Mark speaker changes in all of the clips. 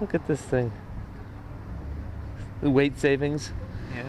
Speaker 1: Look at this thing. The weight savings.
Speaker 2: Yeah.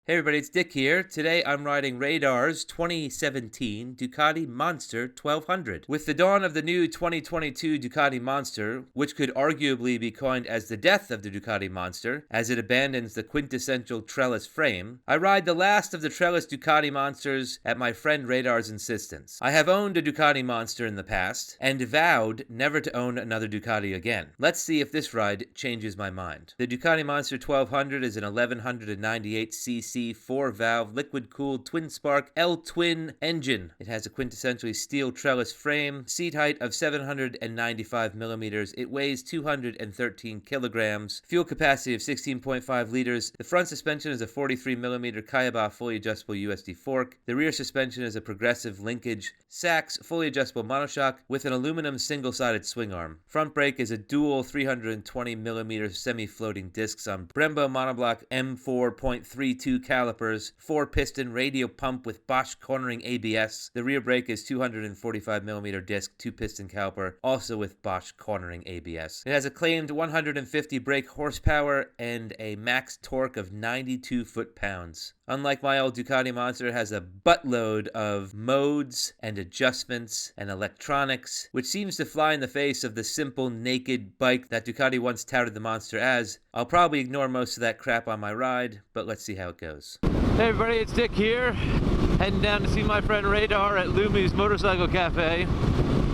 Speaker 1: Hey everybody, it's Dick here. Today I'm riding Radar's 2017 Ducati Monster 1200. With the dawn of the new 2022 Ducati Monster, which could arguably be coined as the death of the Ducati Monster, as it abandons the quintessential Trellis frame, I ride the last of the Trellis Ducati Monsters at my friend Radar's insistence. I have owned a Ducati Monster in the past, and vowed never to own another Ducati again. Let's see if this ride changes my mind. The Ducati Monster 1200 is an 1198cc 4-valve liquid-cooled twin-spark L-twin engine. It has a quintessentially steel trellis frame, seat height of 795 millimeters. It weighs 213 kilograms, fuel capacity of 16.5 liters. The front suspension is a 43 millimeter Kayaba fully adjustable USD fork. The rear suspension is a progressive linkage Sachs fully adjustable monoshock with an aluminum single-sided swing arm. Front brake is a dual 320 millimeter semi-floating discs on Brembo monoblock M4.32 calipers, four-piston radial pump with Bosch cornering ABS. The rear brake is 245mm disc, two-piston caliper, also with Bosch cornering ABS. It has a claimed 150 brake horsepower and a max torque of 92 foot-pounds. Unlike my old Ducati Monster, it has a buttload of modes and adjustments and electronics, which seems to fly in the face of the simple, naked bike that Ducati once touted the Monster as. I'll probably ignore most of that crap on my ride, but let's see how it goes.
Speaker 2: Hey everybody, it's Dick here, heading down to see my friend Radar at Lumi's Motorcycle Cafe.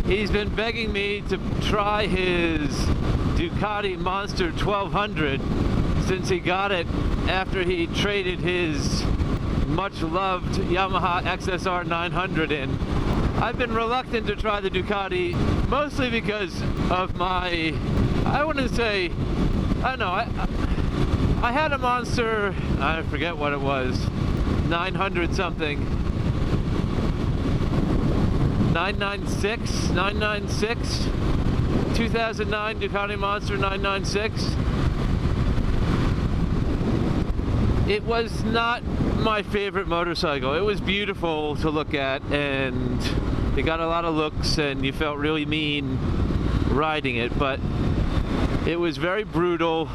Speaker 2: He's been begging me to try his Ducati Monster 1200 since he got it after he traded his much-loved Yamaha XSR 900 in. I've been reluctant to try the Ducati, mostly because of my, I wouldn't say, I don't know, I had a Monster, I forget what it was, 900 something, 996, 2009 Ducati Monster 996. It was not my favorite motorcycle. It was beautiful to look at, and it got a lot of looks, and you felt really mean riding it, but it was very brutal.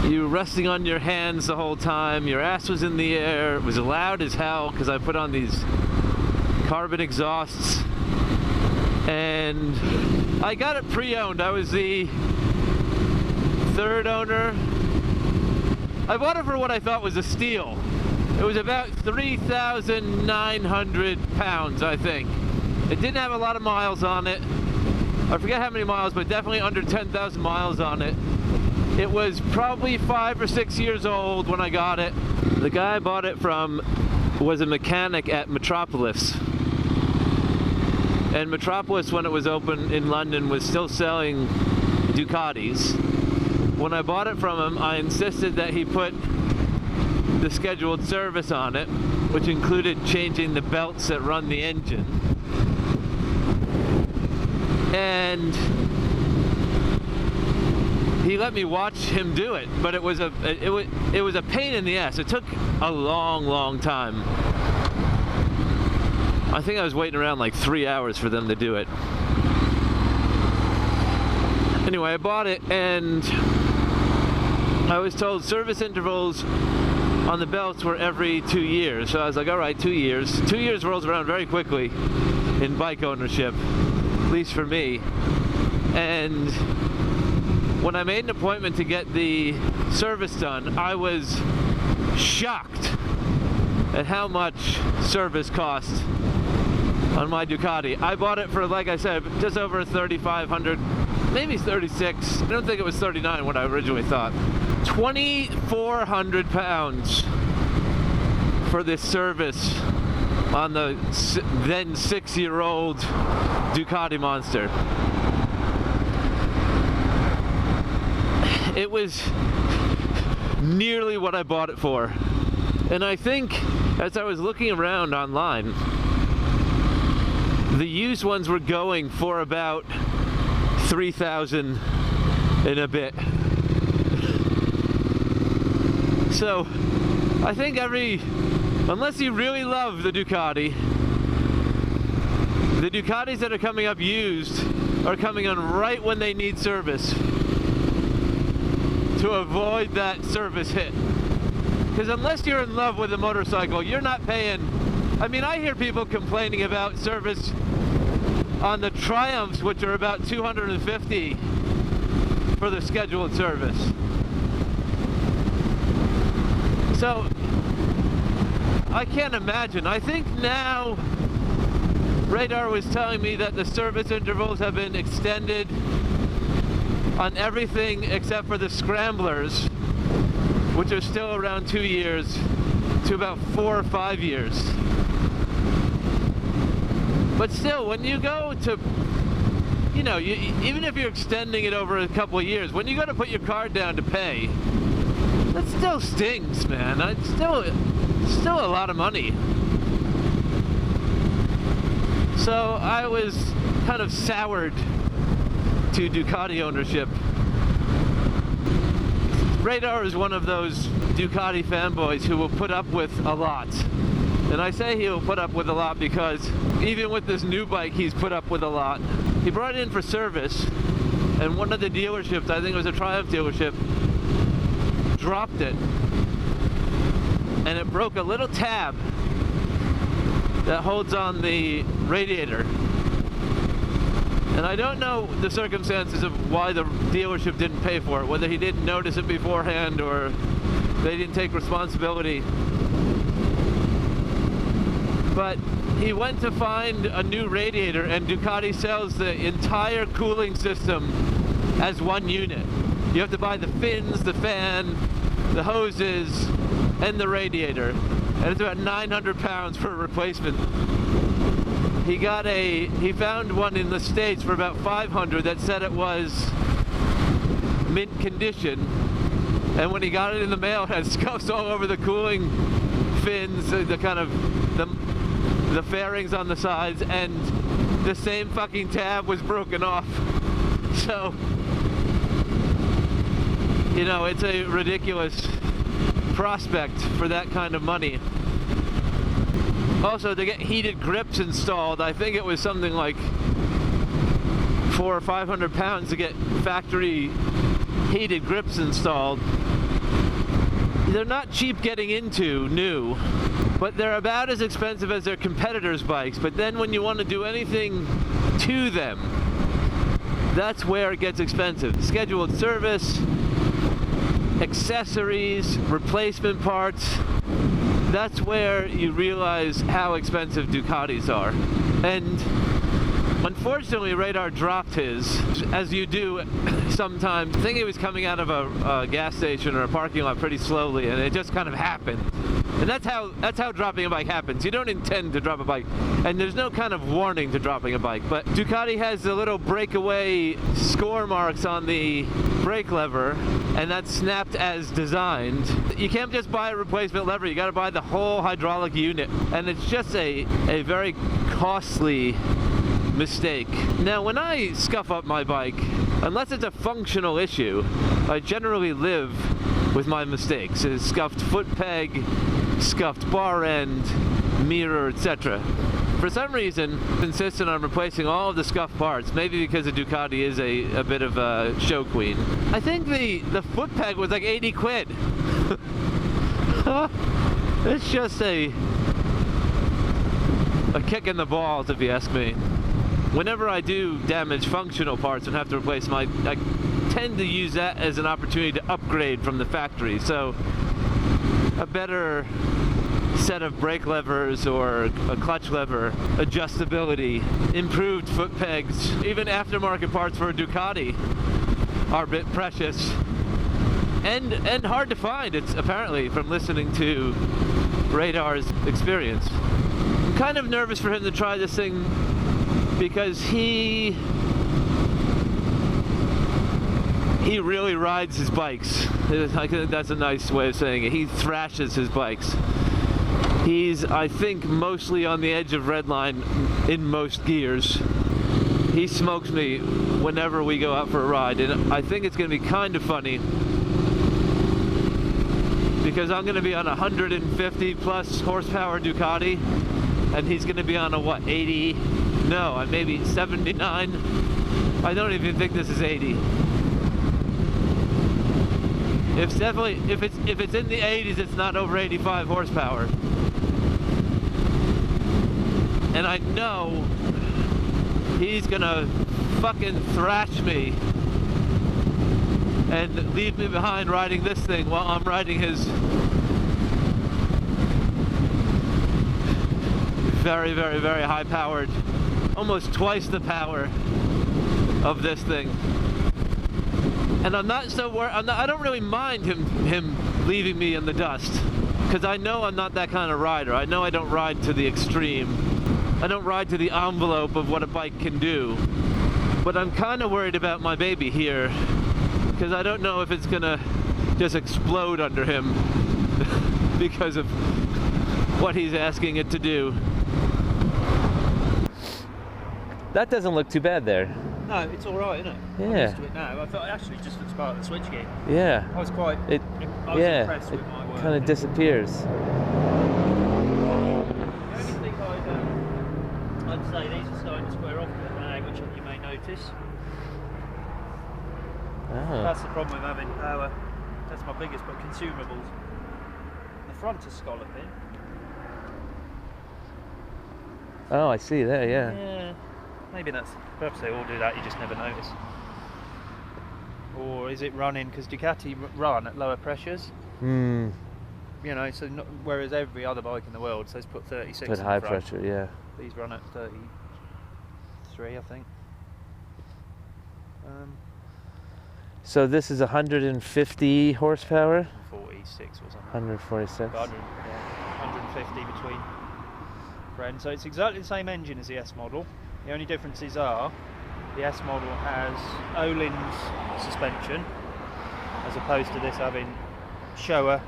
Speaker 2: You were resting on your hands the whole time. Your ass was in the air. It was loud as hell because I put on these carbon exhausts, and I got it pre-owned. I was the third owner. I bought it for what I thought was a steal. It was about 3,900 pounds, I think. It didn't have a lot of miles on it. I forget how many miles, but definitely under 10,000 miles on it. It was probably 5 or 6 years old when I got it. The guy I bought it from was a mechanic at Metropolis. And Metropolis, when it was open in London, was still selling Ducatis. When I bought it from him, I insisted that he put the scheduled service on it, which included changing the belts that run the engine. And he let me watch him do it, but it was a pain in the ass. It took a long time. I think I was waiting around like 3 hours for them to do it. Anyway, I bought it, and I was told service intervals on the belts were every 2 years. So I was like, all right, 2 years. 2 years rolls around very quickly in bike ownership, at least for me. And when I made an appointment to get the service done, I was shocked at how much service cost on my Ducati. I bought it for, like I said, just over 3,500, maybe 36. I don't think it was 39 what I originally thought. 2,400 pounds for this service on the then 6-year-old Ducati Monster. It was nearly what I bought it for. And I think as I was looking around online, the used ones were going for about 3,000 and a bit. So I think unless you really love the Ducatis that are coming up used are coming on right when they need service to avoid that service hit. Because unless you're in love with a motorcycle, you're not paying. I mean, I hear people complaining about service on the Triumphs, which are about $250 for the scheduled service. So I can't imagine. I think now Radar was telling me that the service intervals have been extended on everything except for the scramblers, which are still around 2 years, to about 4 or 5 years. But still, when you go to, you know, even if you're extending it over a couple of years, when you go to put your card down to pay, that still stings, man. It's still a lot of money. So I was kind of soured to Ducati ownership. Radar is one of those Ducati fanboys who will put up with a lot. And I say he'll put up with a lot because even with this new bike, he's put up with a lot. He brought it in for service, and one of the dealerships, I think it was a Triumph dealership, dropped it. And it broke a little tab that holds on the radiator. And I don't know the circumstances of why the dealership didn't pay for it, whether he didn't notice it beforehand or they didn't take responsibility. But he went to find a new radiator, and Ducati sells the entire cooling system as one unit. You have to buy the fins, the fan, the hoses, and the radiator. And it's about 900 pounds for a replacement. He found one in the States for about 500 that said it was mint condition. And when he got it in the mail, it had scuffs all over the cooling fins, the fairings on the sides, and the same fucking tab was broken off. So, you know, it's a ridiculous prospect for that kind of money. Also, to get heated grips installed, I think it was something like 400 or 500 pounds to get factory heated grips installed. They're not cheap getting into new, but they're about as expensive as their competitors' bikes. But then when you want to do anything to them, that's where it gets expensive. Scheduled service, accessories, replacement parts, that's where you realize how expensive Ducatis are. And unfortunately, Radar dropped his, as you do sometimes. I think he was coming out of a gas station or a parking lot pretty slowly, and it just kind of happened. And that's how dropping a bike happens. You don't intend to drop a bike, and there's no kind of warning to dropping a bike. But Ducati has the little breakaway score marks on the brake lever, and that's snapped as designed. You can't just buy a replacement lever, you got to buy the whole hydraulic unit, and it's just a very costly mistake. Now, when I scuff up my bike, unless it's a functional issue, I generally live with my mistakes. It's scuffed foot peg, scuffed bar end, mirror, etc. For some reason, I'm insistent on replacing all of the scuffed parts, maybe because the Ducati is a bit of a show queen. I think the foot peg was like 80 quid. It's just a kick in the balls, if you ask me. Whenever I do damage functional parts and have to replace I tend to use that as an opportunity to upgrade from the factory. So a better set of brake levers or a clutch lever, adjustability, improved foot pegs, even aftermarket parts for a Ducati are a bit precious and hard to find. It's apparently, from listening to Radar's experience. I'm kind of nervous for him to try this thing because he really rides his bikes. I think that's a nice way of saying it. He thrashes his bikes. He's, I think, mostly on the edge of redline in most gears. He smokes me whenever we go out for a ride, and I think it's going to be kind of funny because I'm going to be on a 150 plus horsepower Ducati, and he's going to be on a what, 80? No, maybe 79. I don't even think this is 80. If it's in the 80s, it's not over 85 horsepower. And I know he's gonna fucking thrash me and leave me behind riding this thing while I'm riding his very, very, very high powered, almost twice the power of this thing. And I'm not so worried. I don't really mind him leaving me in the dust, because I know I'm not that kind of rider. I know I don't ride to the extreme. I don't ride to the envelope of what a bike can do. But I'm kind of worried about my baby here, because I don't know if it's gonna just explode under him because of what he's asking it to do.
Speaker 1: That doesn't look too bad there.
Speaker 3: No, it's all right, isn't it?
Speaker 1: Yeah.
Speaker 3: I'm used to it now. I thought it actually just looks part of the switch game.
Speaker 1: Yeah.
Speaker 3: I was quite. I was impressed with my work.
Speaker 1: It kind of disappears.
Speaker 3: The only thing I'd say, these are starting to square off a bit now, which you may notice.
Speaker 1: Oh.
Speaker 3: That's the problem with having power. That's my biggest, but consumables. The front is scalloping.
Speaker 1: Oh, I see that. Yeah.
Speaker 3: Yeah. Maybe that's, perhaps they all do that, you just never notice. Or is it running, because Ducati run at lower pressures?
Speaker 1: Hmm.
Speaker 3: You know, so whereas every other bike in the world says put 36
Speaker 1: Put
Speaker 3: in
Speaker 1: high
Speaker 3: the front,
Speaker 1: pressure, yeah.
Speaker 3: these run at 33, I think.
Speaker 1: So this is 150 horsepower?
Speaker 3: 46 or something.
Speaker 1: 146.
Speaker 3: 150 between friends. So it's exactly the same engine as the S model. The only differences are the S model has Öhlins suspension as opposed to this having Showa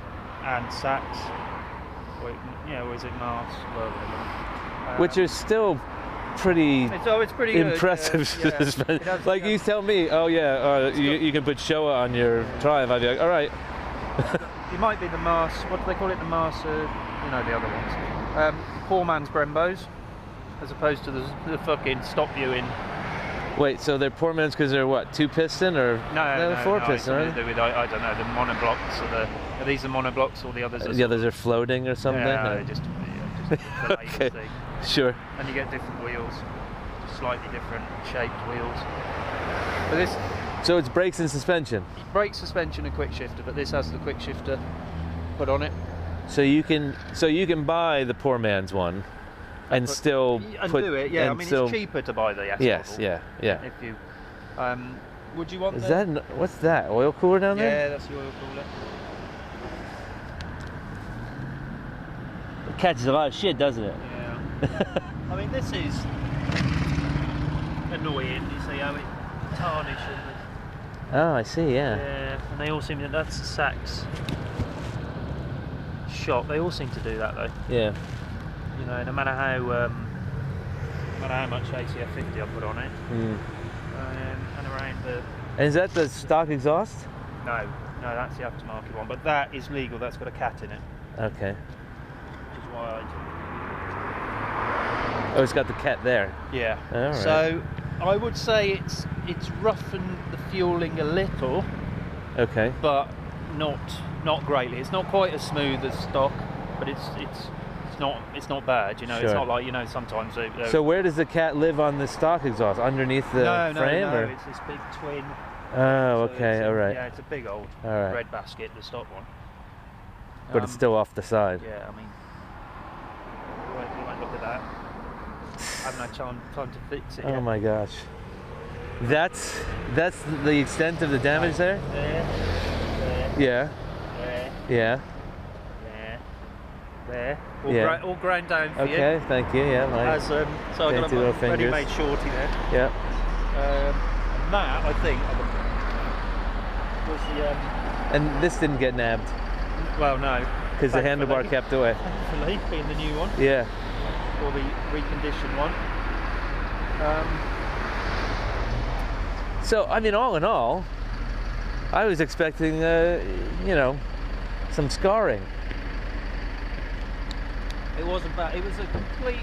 Speaker 3: and Sachs, or is it Mars?
Speaker 1: Which is still pretty,
Speaker 3: it's pretty good,
Speaker 1: impressive.
Speaker 3: Yeah.
Speaker 1: Like you tell me, oh yeah, you can put Showa on your Triumph. I'd be like, all right.
Speaker 3: It might be the Mars, what do they call it, the Mars, the other ones. Poor man's Brembos, as opposed to the fucking stop you in.
Speaker 1: Wait, so they're poor man's because they're what, two-piston or
Speaker 3: no,
Speaker 1: four-piston?
Speaker 3: I don't know, the monoblocks, are these the monoblocks or the others?
Speaker 1: The others are floating or something?
Speaker 3: Yeah, just the
Speaker 1: okay,
Speaker 3: thing.
Speaker 1: sure.
Speaker 3: And you get different wheels, just slightly different shaped wheels. But this,
Speaker 1: so it's brakes and suspension.
Speaker 3: Brake, suspension, and quick shifter, but this has the quick shifter put on it.
Speaker 1: So you can buy the poor man's one. And still
Speaker 3: do it, yeah. I mean, it's cheaper to buy the S model.
Speaker 1: Yeah.
Speaker 3: If you, would you want?
Speaker 1: What's that? Oil cooler down there?
Speaker 3: Yeah, that's the oil cooler.
Speaker 1: It catches a lot of shit, doesn't it?
Speaker 3: Yeah. I mean, this is annoying. You see how it tarnishes.
Speaker 1: Oh, I see. Yeah.
Speaker 3: Yeah, and they all seem to. That's the Sachs shop. They all seem to do that though.
Speaker 1: Yeah.
Speaker 3: You know, no matter how much ACF 50 I put on it, and around the.
Speaker 1: And is that the stock exhaust?
Speaker 3: No, that's the aftermarket one. But that is legal. That's got a cat in it.
Speaker 1: Okay.
Speaker 3: Which is why
Speaker 1: Oh, it's got the cat there.
Speaker 3: Yeah.
Speaker 1: All right.
Speaker 3: So I would say it's roughened the fueling a little.
Speaker 1: Okay.
Speaker 3: But not greatly. It's not quite as smooth as stock, but it's not bad, you know. Sure. It's not like, you know, sometimes
Speaker 1: so where does the cat live on the stock exhaust? Underneath the frame?
Speaker 3: No,
Speaker 1: or?
Speaker 3: it's this big twin.
Speaker 1: Oh, okay, alright.
Speaker 3: Yeah, it's a big old red basket, the stock one.
Speaker 1: But it's still off the side.
Speaker 3: Yeah, I mean, you won't look at that. I haven't had time to fix it yet.
Speaker 1: Oh my gosh. That's the extent of the damage there? Yeah. Yeah.
Speaker 3: There, all ground down for you.
Speaker 1: Okay, thank you. Yeah, nice.
Speaker 3: So I got a ready-made shorty there.
Speaker 1: Yeah.
Speaker 3: And that, I think, was the.
Speaker 1: And this didn't get nabbed.
Speaker 3: Well, no.
Speaker 2: because the handlebar kept away.
Speaker 3: Thankfully, being the new one.
Speaker 2: Yeah.
Speaker 3: Or the reconditioned one.
Speaker 2: So, I mean, all in all, I was expecting, you know, some scarring.
Speaker 3: It wasn't bad. It was a complete...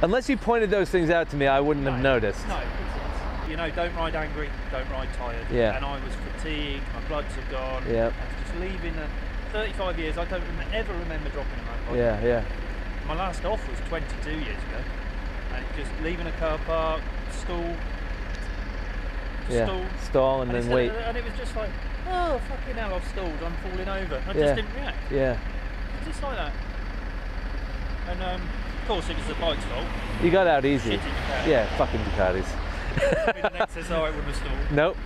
Speaker 2: Unless you pointed those things out to me, I wouldn't have noticed.
Speaker 3: No, it's, you know, don't ride angry, don't ride tired.
Speaker 2: Yeah.
Speaker 3: And I was fatigued, my bloods have gone.
Speaker 2: Yeah.
Speaker 3: And just leaving 35 years, I don't ever remember dropping a motorbike.
Speaker 2: Yeah, yeah.
Speaker 3: My last off was 22 years ago. And just leaving a car park, stall,
Speaker 2: stall and then wait.
Speaker 3: And it was just like, oh, fucking hell, I've stalled, I'm falling over. I just didn't react.
Speaker 2: Yeah.
Speaker 3: Just like that. And of course it was the bike's fault.
Speaker 2: You got out easy.
Speaker 3: Shitty Ducati.
Speaker 2: Yeah, fucking Ducatis.
Speaker 3: With an XSR, it wouldn't have stalled.
Speaker 2: Nope.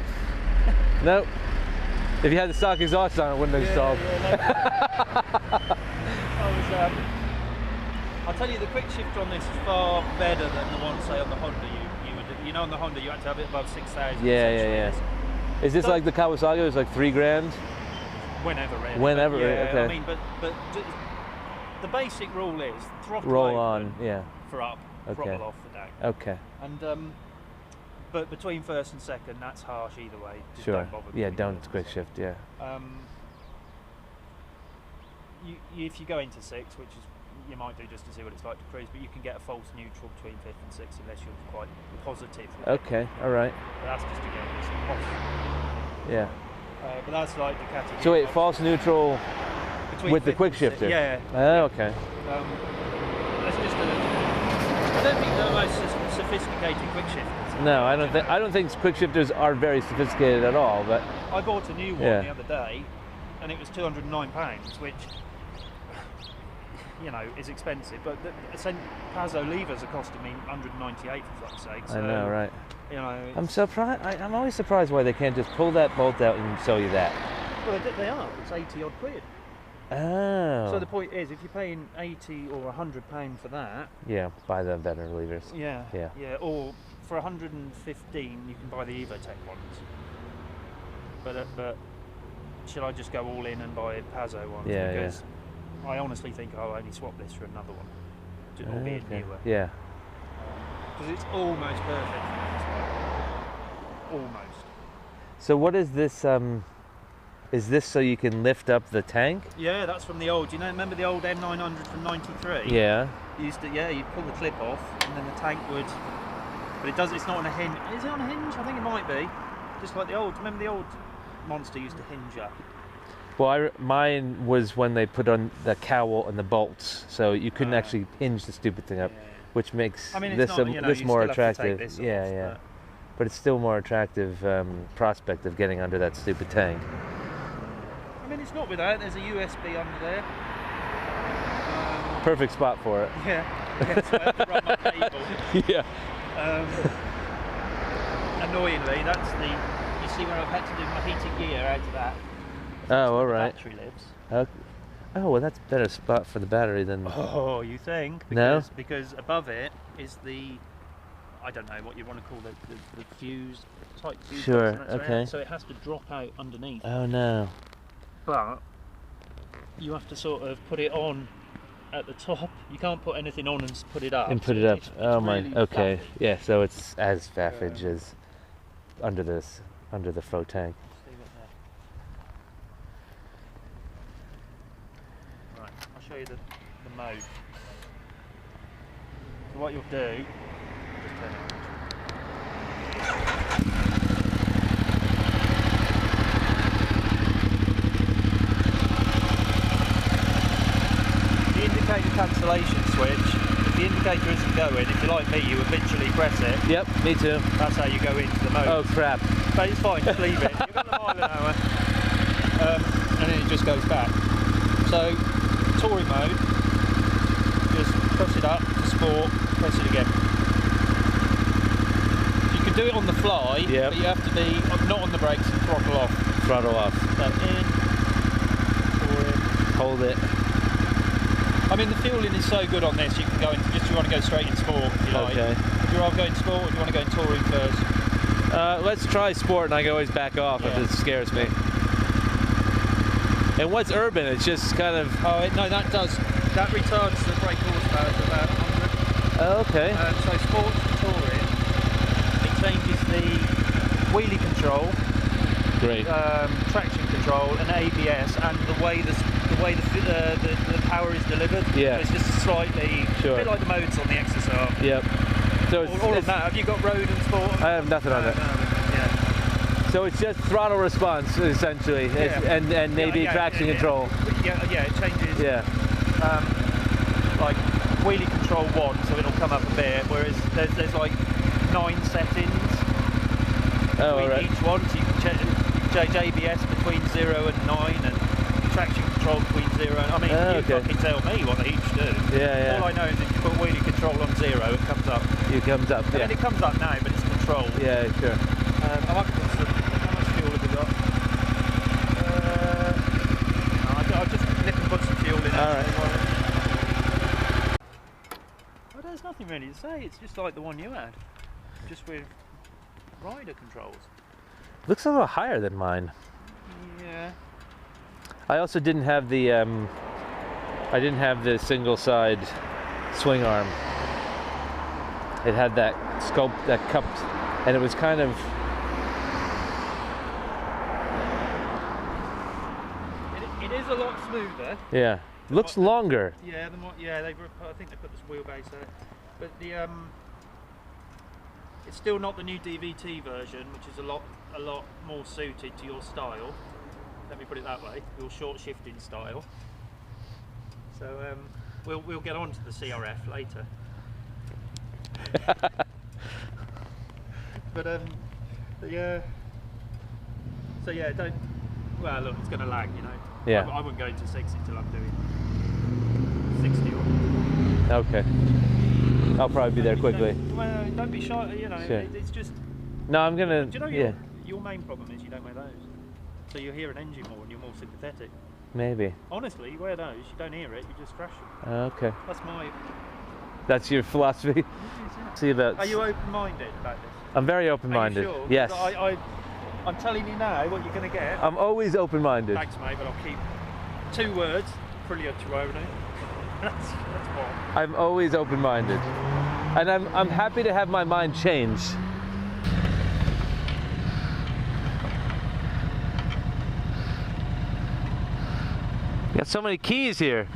Speaker 2: Nope. If you had the stock exhaust on, it wouldn't have stalled.
Speaker 3: I'll tell you, the quick shifter on this is far better than the one, say, on the Honda. You know, on the Honda, you had to have it above 6,000.
Speaker 2: Yeah. Is this like the Kawasaki? It was like $3,000?
Speaker 3: Whenever, really.
Speaker 2: Whenever,
Speaker 3: yeah,
Speaker 2: okay.
Speaker 3: I mean, but the basic rule is throttle
Speaker 2: roll
Speaker 3: open
Speaker 2: on, yeah.
Speaker 3: for up,
Speaker 2: Okay.
Speaker 3: throttle off for down.
Speaker 2: Okay.
Speaker 3: And but between first and second, that's harsh either way. Just
Speaker 2: Sure.
Speaker 3: Don't bother.
Speaker 2: Yeah, don't quick shift. Yeah.
Speaker 3: If you go into six, which is you might do just to see what it's like to cruise, but you can get a false neutral between fifth and sixth unless you're quite positive.
Speaker 2: Okay. All right.
Speaker 3: But that's just to get this off.
Speaker 2: Yeah.
Speaker 3: But that's like Ducati.
Speaker 2: So wait, false neutral
Speaker 3: between
Speaker 2: with the
Speaker 3: fifth
Speaker 2: quick
Speaker 3: and sixth.
Speaker 2: shifter.
Speaker 3: Yeah.
Speaker 2: Oh, okay.
Speaker 3: That's just I don't think they're the most sophisticated quick shifters.
Speaker 2: No, I don't think quick shifters are very sophisticated at all. But
Speaker 3: I bought a new one the other day, and it was £209, which, you know, is expensive. But the Pazzo levers are costing me £198 for fuck's sake. So,
Speaker 2: I know, right?
Speaker 3: You know,
Speaker 2: I'm surprised. I'm always surprised why they can't just pull that bolt out and sell you that.
Speaker 3: well, they are. It's 80 odd quid.
Speaker 2: Oh.
Speaker 3: So the point is, if you're paying 80 or £100 for that,
Speaker 2: yeah, buy the better levers.
Speaker 3: yeah, or for 115 you can buy the Evotech ones. But should I just go all in and buy Pazzo ones?
Speaker 2: Yeah,
Speaker 3: because I honestly think I'll only swap this for another one, albeit newer.
Speaker 2: Yeah.
Speaker 3: Because it's almost perfect for this one. Almost.
Speaker 2: So what is this? Is this so you can lift up the tank?
Speaker 3: Yeah, that's from the old. Remember the old M900 from '93?
Speaker 2: Yeah.
Speaker 3: You'd pull the clip off, and then the tank would. But it does. It's not on a hinge. Is it on a hinge? I think it might be. Just like the old. Remember the old Monster used to hinge up.
Speaker 2: Well, mine was when they put on the cowl and the bolts, so you couldn't actually hinge the stupid thing up, which makes this more attractive. Yeah. But it's still more attractive prospect of getting under that stupid tank.
Speaker 3: I mean, it's not without. There's a USB under there.
Speaker 2: Perfect spot for it.
Speaker 3: Yeah. So I have to run my cable.
Speaker 2: Yeah.
Speaker 3: Annoyingly, that's the. You see where I've had to do my heated gear out of that.
Speaker 2: Oh, all right.
Speaker 3: Battery lives.
Speaker 2: Okay. Oh, well, that's a better spot for the battery than.
Speaker 3: Oh, you think? Because above it is the. I don't know what you want to call the fuse type fuse.
Speaker 2: Sure. Okay.
Speaker 3: So it has to drop out underneath.
Speaker 2: Oh no.
Speaker 3: But you have to sort of put it on at the top. You can't put anything on and put it up.
Speaker 2: And put it up.
Speaker 3: It's
Speaker 2: oh my.
Speaker 3: really
Speaker 2: Okay.
Speaker 3: faffage.
Speaker 2: Yeah. So it's as faffage as under the faux tank.
Speaker 3: Leave it there. Right. I'll show you the mode. So what you'll do. Just turn it on. The indicator cancellation switch, if the indicator isn't going, if you're like me, you habitually press it.
Speaker 2: Yep, me too.
Speaker 3: That's how you go into the mode.
Speaker 2: Oh crap.
Speaker 3: But it's fine, just leave it. You're going a mile an hour. And then it just goes back. So, touring mode, just press it up to sport, press it again. You can do it on the fly, but you have to be not on the brakes and throttle off.
Speaker 2: Throttle off.
Speaker 3: So in, touring.
Speaker 2: Hold it.
Speaker 3: I mean, the fueling is so good on this, you can go into, you want to go straight in sport if you like.
Speaker 2: Okay.
Speaker 3: Would you rather go in sport or do you want to go in touring first?
Speaker 2: Let's try sport and I can always back off if it scares me. And what's urban? It's just kind of...
Speaker 3: Oh, no, that retards the brake horsepower to about 100.
Speaker 2: Oh, okay.
Speaker 3: So sports and touring, it changes the wheelie control,
Speaker 2: Great.
Speaker 3: traction control, and ABS, and the way the power is delivered.
Speaker 2: Yeah.
Speaker 3: So it's just slightly, a bit like the modes on the XSR.
Speaker 2: Yep. So it's,
Speaker 3: all of that. Have you got road and sport?
Speaker 2: I have nothing on it.
Speaker 3: Yeah.
Speaker 2: So it's just throttle response essentially, and maybe traction control.
Speaker 3: Yeah, it changes.
Speaker 2: Yeah.
Speaker 3: Like wheelie control 1, so it'll come up a bit. Whereas there's like 9 settings between each one. So you can change ABS between 0 and 9, and traction control between 0 and... I mean, you fucking tell me what they each do.
Speaker 2: Yeah.
Speaker 3: All I know is if you put wheelie control on 0, it comes up.
Speaker 2: It comes up.
Speaker 3: I mean, it comes up now, but it's controlled.
Speaker 2: Yeah, sure.
Speaker 3: I might put some... How much fuel have we got? I'll just nip and put some fuel in.
Speaker 2: Alright.
Speaker 3: Well, there's nothing really to say. It's just like the one you had, just with rider controls.
Speaker 2: Looks a little higher than mine.
Speaker 3: Yeah.
Speaker 2: I also didn't have the single side swing arm. It had that scope, that cupped, and it was kind of...
Speaker 3: It is a lot smoother.
Speaker 2: Yeah. Looks longer.
Speaker 3: Yeah, I think they put this wheelbase there, but it's still not the new DVT version, which is a lot more suited to your style. Let me put it that way, your short shifting style. So we'll get on to the CRF later. But so yeah, don't. Well, look, it's going to lag, you know.
Speaker 2: Yeah.
Speaker 3: I wouldn't go into 60 till I'm doing 60 or...
Speaker 2: Okay. I'll probably be there quickly.
Speaker 3: Don't be shy, you know.
Speaker 2: Sure.
Speaker 3: It's just...
Speaker 2: No, I'm gonna...
Speaker 3: Do you know your main problem is you don't wear those. So you hear an engine more and you're more sympathetic.
Speaker 2: Maybe.
Speaker 3: Honestly, you wear those, you don't hear it, you just crash them.
Speaker 2: Okay. That's your philosophy? See about...
Speaker 3: Are you open-minded about this?
Speaker 2: I'm very open-minded.
Speaker 3: Are you sure?
Speaker 2: Yes.
Speaker 3: I'm telling you now what you're going to get.
Speaker 2: I'm always open-minded.
Speaker 3: Thanks, mate, but I'll keep 2 words. Progliatuone. That's what.
Speaker 2: I'm always open-minded. And I'm happy to have my mind changed. Got so many keys here.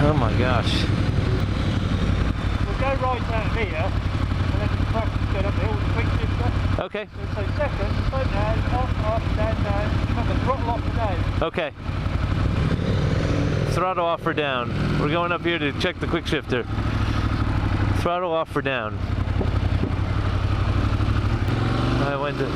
Speaker 2: Oh my gosh.
Speaker 3: We'll go right down here, and then the traction go up the hill with the quick shifter.
Speaker 2: Okay.
Speaker 3: So second, slow down, off, down. Remember, throttle off and down.
Speaker 2: Okay. Throttle off or down. We're going up here to check the quick shifter. Throttle off or down. I went to...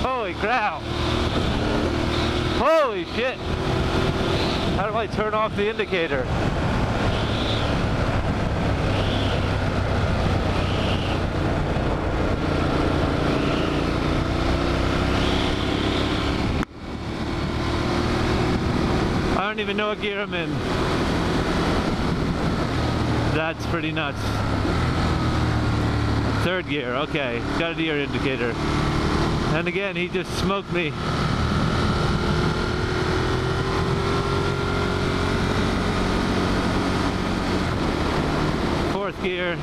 Speaker 2: Holy crap! Holy shit! How do I turn off the indicator? I don't even know what gear I'm in. That's pretty nuts. 3rd gear, okay. Got a gear indicator. And again, he just smoked me. Fourth gear.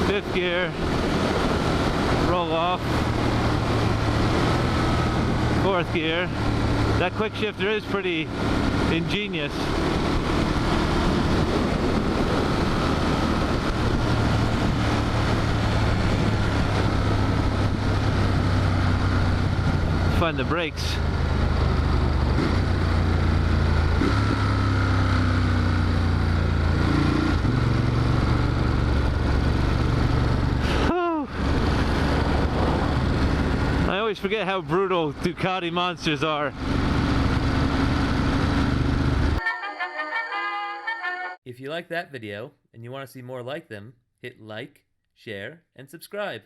Speaker 2: Fifth gear. Roll off. 4th gear. That quick shifter is pretty ingenious. Find the brakes. I always forget how brutal Ducati Monsters are.
Speaker 1: If you like that video and you want to see more like them, hit like share, and subscribe.